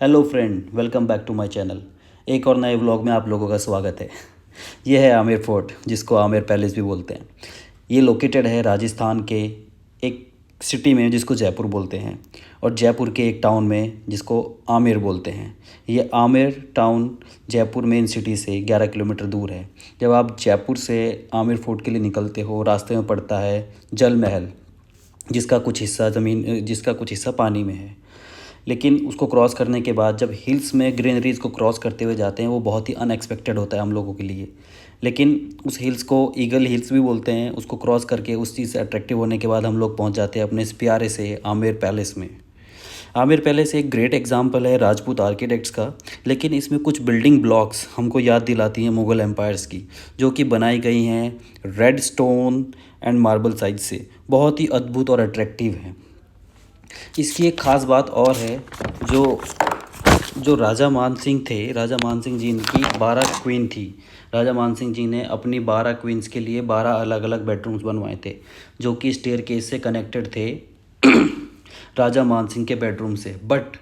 Hello friend, welcome back to my channel. एक और नए व्लॉग में आप लोगों का स्वागत है। ये है आमेर फोर्ट, जिसको आमेर पैलेस भी बोलते हैं। ये लोकेटेड है राजस्थान के एक सिटी में जिसको जयपुर बोलते हैं, और जयपुर के एक टाउन में जिसको आमेर बोलते हैं। ये Amer town Jaipur main city से 11 किलोमीटर दूर है। जब आप जयपुर से आमेर फोर्ट के लिए निकलते हो, रास्ते में पड़ता है जल महल, जिसका कुछ हिस्सा पानी में है। लेकिन उसको क्रॉस करने के बाद जब हिल्स में ग्रीनरीज को क्रॉस करते हुए जाते हैं, वो बहुत ही अनएक्सपेक्टेड होता है हम लोगों के लिए। लेकिन उस हिल्स को ईगल हिल्स भी बोलते हैं। उसको क्रॉस करके उस चीज़ से अट्रैक्टिव होने के बाद हम लोग पहुंच जाते हैं अपने इस प्यारे से आमेर पैलेस में। आमेर पैलेस एक ग्रेट एग्जाम्पल है राजपूत आर्किटेक्ट्स का। लेकिन इसमें कुछ बिल्डिंग ब्लॉक्स हमको याद दिलाती हैं मुग़ल एम्पायर्स की, जो कि बनाई गई हैं red stone and marble size से। बहुत ही अद्भुत और अट्रैक्टिव है। इसकी एक ख़ास बात और है, जो जो राजा मान सिंह थे, राजा मान सिंह जी की 12 क्वीन थी। राजा मान सिंह जी ने अपनी 12 क्वींस के लिए 12 अलग अलग बेडरूम्स बनवाए थे, जो कि स्टेयरकेस से कनेक्टेड थे राजा मान सिंह के बेडरूम से। बट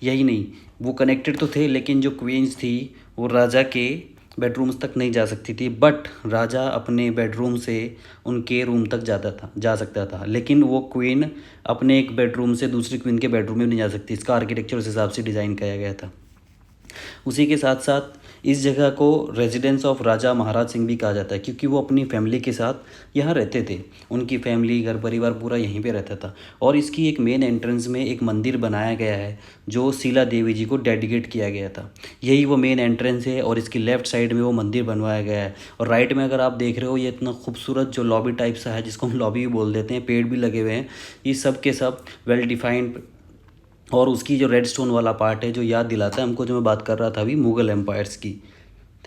यही नहीं, वो कनेक्टेड तो थे, लेकिन जो क्वींस थी वो राजा के बेडरूम्स तक नहीं जा सकती थी। बट राजा अपने बेडरूम से उनके रूम तक जा सकता था। लेकिन वो क्वीन अपने एक बेडरूम से दूसरी क्वीन के बेडरूम में नहीं जा सकती। इसका आर्किटेक्चर उस हिसाब से डिज़ाइन किया गया था। उसी के साथ साथ इस जगह को रेजिडेंस ऑफ राजा महाराज सिंह भी कहा जाता है, क्योंकि वो अपनी फैमिली के साथ यहाँ रहते थे। उनकी फैमिली, घर परिवार पूरा यहीं पे रहता था। और इसकी एक मेन एंट्रेंस में एक मंदिर बनाया गया है, जो शीला देवी जी को डेडिकेट किया गया था। यही वो मेन एंट्रेंस है, और इसकी लेफ्ट साइड में वो मंदिर बनवाया गया है। और राइट में अगर आप देख रहे हो, ये इतना खूबसूरत जो लॉबी टाइप सा है, जिसको हम लॉबी भी बोल देते हैं, पेड़ भी लगे हुए हैं। ये सब के सब वेल डिफाइंड। और उसकी जो रेड स्टोन वाला पार्ट है, जो याद दिलाता है हमको, जो मैं बात कर रहा था अभी, मुग़ल एम्पायर्स की।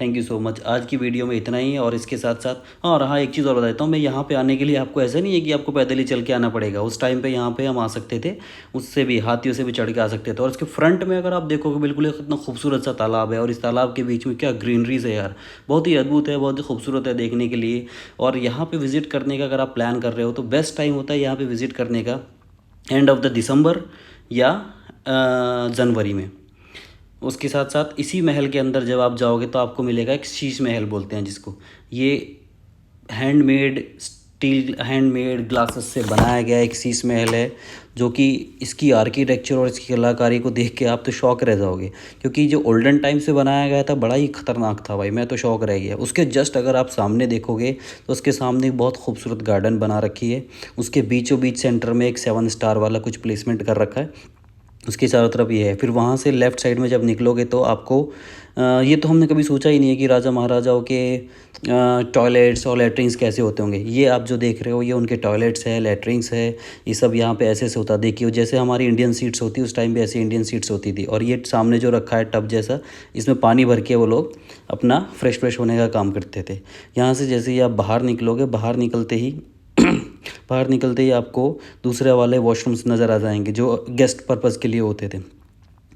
Thank you so much. आज की वीडियो में इतना ही है। और इसके साथ साथ हाँ रहा, एक चीज़ और बता देता हूँ। मैं यहाँ पे आने के लिए आपको ऐसा नहीं है कि आपको पैदल ही चल के आना पड़ेगा। उस टाइम पे यहाँ पे हम आ सकते थे, उससे भी हाथियों से भी चढ़ के आ सकते थे। और इसके फ्रंट में अगर आप देखोगे, बिल्कुल एक इतना खूबसूरत सा तालाब है, और इस तालाब के बीच में क्या ग्रीनरीज है यार। बहुत ही अद्भुत है, बहुत ही खूबसूरत है देखने के लिए। और यहाँ पर विज़िट करने का अगर आप प्लान कर रहे हो, तो बेस्ट टाइम होता है यहाँ पर विज़िट करने का एंड ऑफ द दिसंबर या जनवरी में। उसके साथ साथ इसी महल के अंदर जब आप जाओगे तो आपको मिलेगा एक शीश महल बोलते हैं जिसको। ये हैंडमेड ग्लासेस से बनाया गया एक शीश महल है, जो कि इसकी आर्किटेक्चर और इसकी कलाकारी को देख के आप तो शौक रह जाओगे। क्योंकि जो ओल्डन टाइम से बनाया गया था, बड़ा ही खतरनाक था भाई, मैं तो शौक रह गया। उसके जस्ट अगर आप सामने देखोगे तो उसके सामने एक बहुत खूबसूरत गार्डन बना रखी है। उसके बीचों बीच सेंटर में एक 7 स्टार वाला कुछ प्लेसमेंट कर रखा है। उसके चारों तरफ ये है। फिर वहाँ से लेफ़्ट साइड में जब निकलोगे तो आपको ये तो हमने कभी सोचा ही नहीं है कि राजा महाराजाओं के टॉयलेट्स और लैट्रिन्स कैसे होते होंगे। ये आप जो देख रहे हो, ये उनके टॉयलेट्स है, लैट्रिन्स है। ये सब यहाँ पे ऐसे से होता, देखिए जैसे हमारी इंडियन सीट्स होती है, उस टाइम पे ऐसी इंडियन सीट्स होती थी। और ये सामने जो रखा है टब जैसा, इसमें पानी भर के वो लोग अपना फ्रेश होने का काम करते थे। यहाँ से जैसे ही आप बाहर निकलोगे, बाहर निकलते ही आपको दूसरे वाले वॉशरूम्स नज़र आ जाएंगे, जो गेस्ट पर्पज़ के लिए होते थे।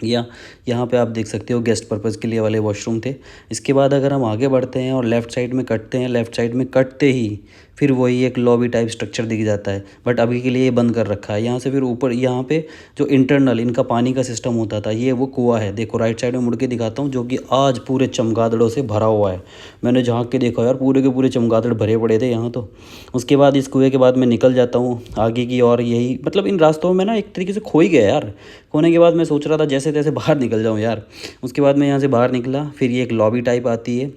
या यहाँ पे आप देख सकते हो गेस्ट पर्पज़ के लिए वाले वॉशरूम थे। इसके बाद अगर हम आगे बढ़ते हैं और लेफ़्ट साइड में कटते हैं, लेफ़्ट साइड में कटते ही फिर वही एक लॉबी टाइप स्ट्रक्चर दिख जाता है। बट अभी के लिए ये बंद कर रखा है। यहाँ से फिर ऊपर यहाँ पे जो इंटरनल इनका पानी का सिस्टम होता था, ये वो कुआँ है। देखो राइट साइड में मुड़ के दिखाता हूँ, जो कि आज पूरे चमगादड़ों से भरा हुआ है। मैंने झाँक के देखा यार, पूरे के पूरे चमगादड़ भरे पड़े थे यहाँ तो। उसके बाद इस कुएँ के बाद मैं निकल जाता हूँ आगे की। और यही मतलब इन रास्तों में ना एक तरीके से खो ही गया यार। खोने के बाद मैं सोच रहा था जैसे तैसे बाहर निकल जाऊँ यार। उसके बाद मैं यहाँ से बाहर निकला। फिर ये एक लॉबी टाइप आती है,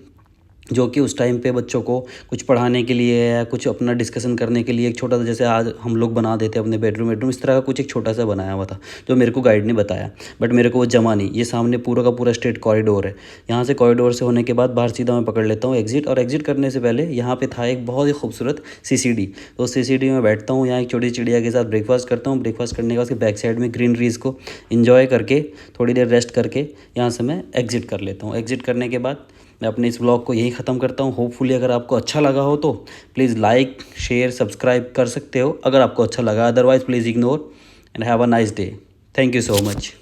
जो कि उस टाइम पे बच्चों को कुछ पढ़ाने के लिए या कुछ अपना डिस्कशन करने के लिए एक छोटा सा, जैसे आज हम लोग बना देते हैं अपने बेडरूम इस तरह का कुछ एक छोटा सा बनाया हुआ था, जो मेरे को गाइड ने बताया। बट मेरे को वो जमा नहीं। ये सामने पूरा का पूरा स्ट्रेट कॉरिडोर है। यहाँ से कॉरिडोर से होने के बाद बाहर सीधा मैं पकड़ लेता हूँ एग्जिट। और एग्जिट करने से पहले यहाँ पे था एक बहुत ही खूबसूरत CCD। तो CCD में बैठता हूँ, यहाँ एक छोटी चिड़िया के साथ ब्रेकफास्ट करता हूँ। ब्रेकफास्ट करने के बाद उसके बैक साइड में ग्रीनरीज को इन्जॉय करके थोड़ी देर रेस्ट करके यहाँ से मैं एग्जिट कर लेता हूँ। एग्जिट करने के बाद मैं अपने इस व्लॉग को यही ख़त्म करता हूँ। होपफुली अगर आपको अच्छा लगा हो तो प्लीज़ लाइक, शेयर, सब्सक्राइब कर सकते हो अगर आपको अच्छा लगा। Otherwise please ignore and have a nice day. Thank you so much.